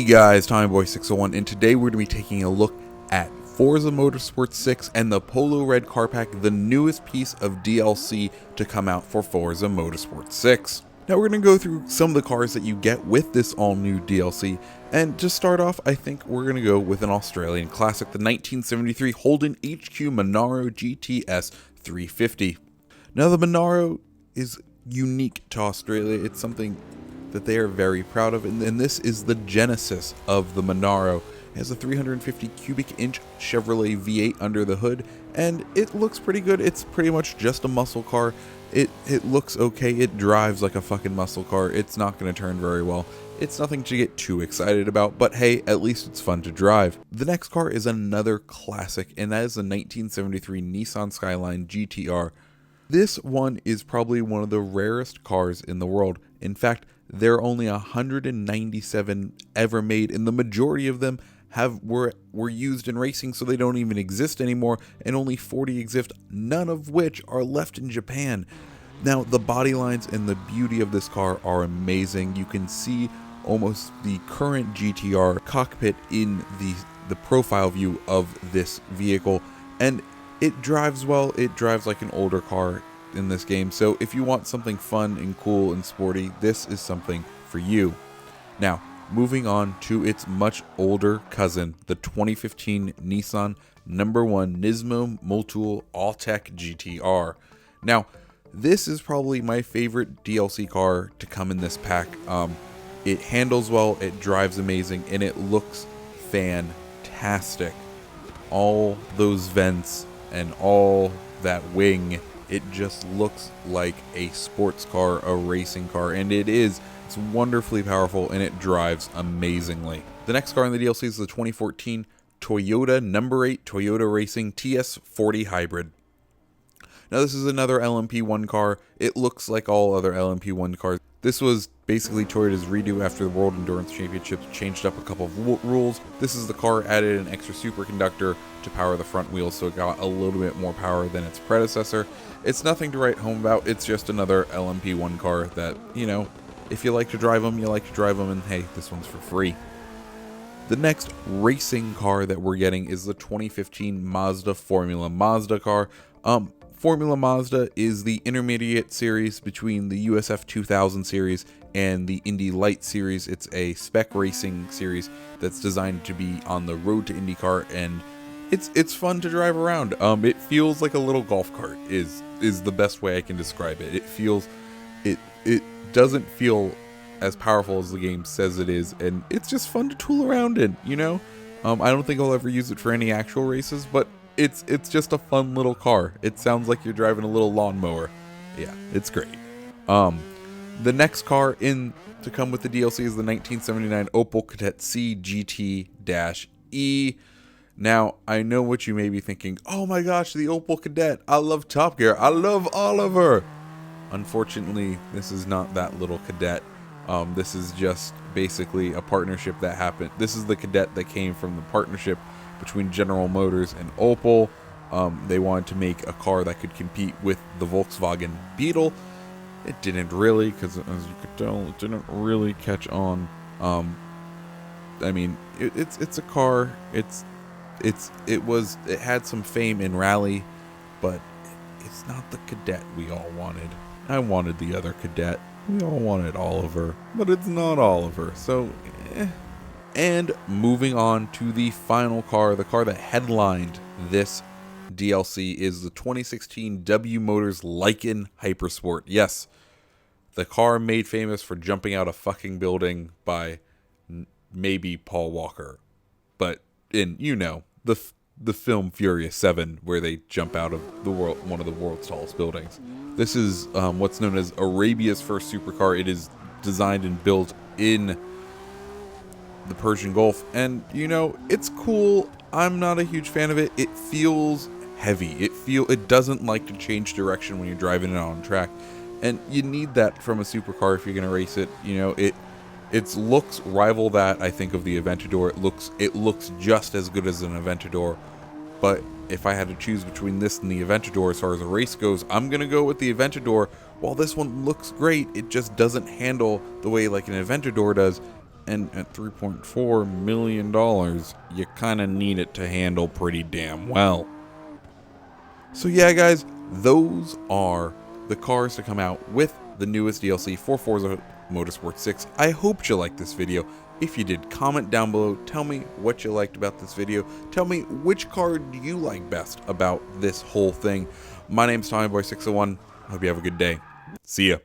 Hey guys, TommyBoy601, and today we're going to be taking a look at Forza Motorsport 6 and the Polo Red Car Pack, the newest piece of DLC to come out for Forza Motorsport 6. Now we're going to go through some of the cars that you get with this all-new DLC, and to start off, I think we're going to go with an Australian classic, the 1973 Holden HQ Monaro GTS 350. Now the Monaro is unique to Australia. It's something that they are very proud of, and this is the genesis of the Monaro. It has a 350 cubic inch Chevrolet V8 under the hood, and it looks pretty good. It's pretty much just a muscle car. It looks okay. It drives like a fucking muscle car. It's not going to turn very well. It's nothing to get too excited about, but hey, at least it's fun to drive. The next car is another classic, and that is the 1973 Nissan Skyline GTR. This one is probably one of the rarest cars in the world. In fact, there are only 197 ever made, and the majority of them were used in racing, so they don't even exist anymore, and only 40 exist, none of which are left in Japan. Now, the body lines and the beauty of this car are amazing. You can see almost the current GTR cockpit in the profile view of this vehicle, and it drives well. It drives like an older car in this game, so if you want something fun and cool and sporty, this is something for you. Now, moving on to its much older cousin, the 2015 Nissan #1 Nismo Multool All-Tech GTR. Now, this is probably my favorite DLC car to come in this pack. It handles well, it drives amazing, and it looks fantastic. All those vents and all that wing, it just looks like a sports car, a racing car, and it is. It's wonderfully powerful, and it drives amazingly. The next car in the DLC is the 2014 Toyota #8 Toyota Racing TS40 Hybrid. Now this is another LMP1 car. It looks like all other LMP1 cars. This was basically Toyota's redo after the World Endurance Championships changed up a couple of rules. This is the car added an extra superconductor to power the front wheels, so it got a little bit more power than its predecessor. It's nothing to write home about. It's just another LMP1 car that, you know, if you like to drive them, you like to drive them, and hey, this one's for free. The next racing car that we're getting is the 2015 Mazda Formula Mazda car. Formula Mazda is the intermediate series between the USF 2000 series and the Indy Light series. It's a spec racing series that's designed to be on the road to IndyCar, and it's fun to drive around. It feels like a little golf cart is the best way I can describe it. It doesn't feel as powerful as the game says it is, and it's just fun to tool around in, you know? I don't think I'll ever use it for any actual races, but it's just a fun little car. It sounds like you're driving a little lawnmower. Yeah, it's great. The next car in to come with the DLC is the 1979 Opel Cadet C GT-E. Now, I know what you may be thinking. Oh my gosh, the Opel Cadet. I love Top Gear. I love Oliver. Unfortunately, this is not that little Cadet. This is just basically a partnership that happened. This is the Cadet that came from the partnership between General Motors and Opel. They wanted to make a car that could compete with the Volkswagen Beetle. It didn't really, because as you could tell, it didn't really catch on. I mean, it's a car. It had some fame in rally, but it's not the Cadet we all wanted. I wanted the other Cadet. We all wanted Oliver, but it's not Oliver. So, And moving on to the final car, the car that headlined this DLC is the 2016 W Motors Lykan Hypersport. Yes, the car made famous for jumping out a fucking building by maybe Paul Walker, but in, you know, the film Furious 7, where they jump out of one of the world's tallest buildings. This is what's known as Arabia's first supercar. It is designed and built in the Persian Gulf, and you know, it's cool. I'm not a huge fan of it. It feels heavy. It doesn't like to change direction when you're driving it on track, and you need that from a supercar if you're going to race it. You know, its looks rival that, I think, of the Aventador. It looks just as good as an Aventador, but if I had to choose between this and the Aventador as far as a race goes, I'm going to go with the Aventador. While this one looks great, it just doesn't handle the way like an Aventador does. And at $3.4 million, you kind of need it to handle pretty damn well. So yeah, guys, those are the cars to come out with the newest DLC for Forza Motorsport 6. I hope you liked this video. If you did, comment down below. Tell me what you liked about this video. Tell me which car do you like best about this whole thing. My name's TommyBoy601. Hope you have a good day. See ya.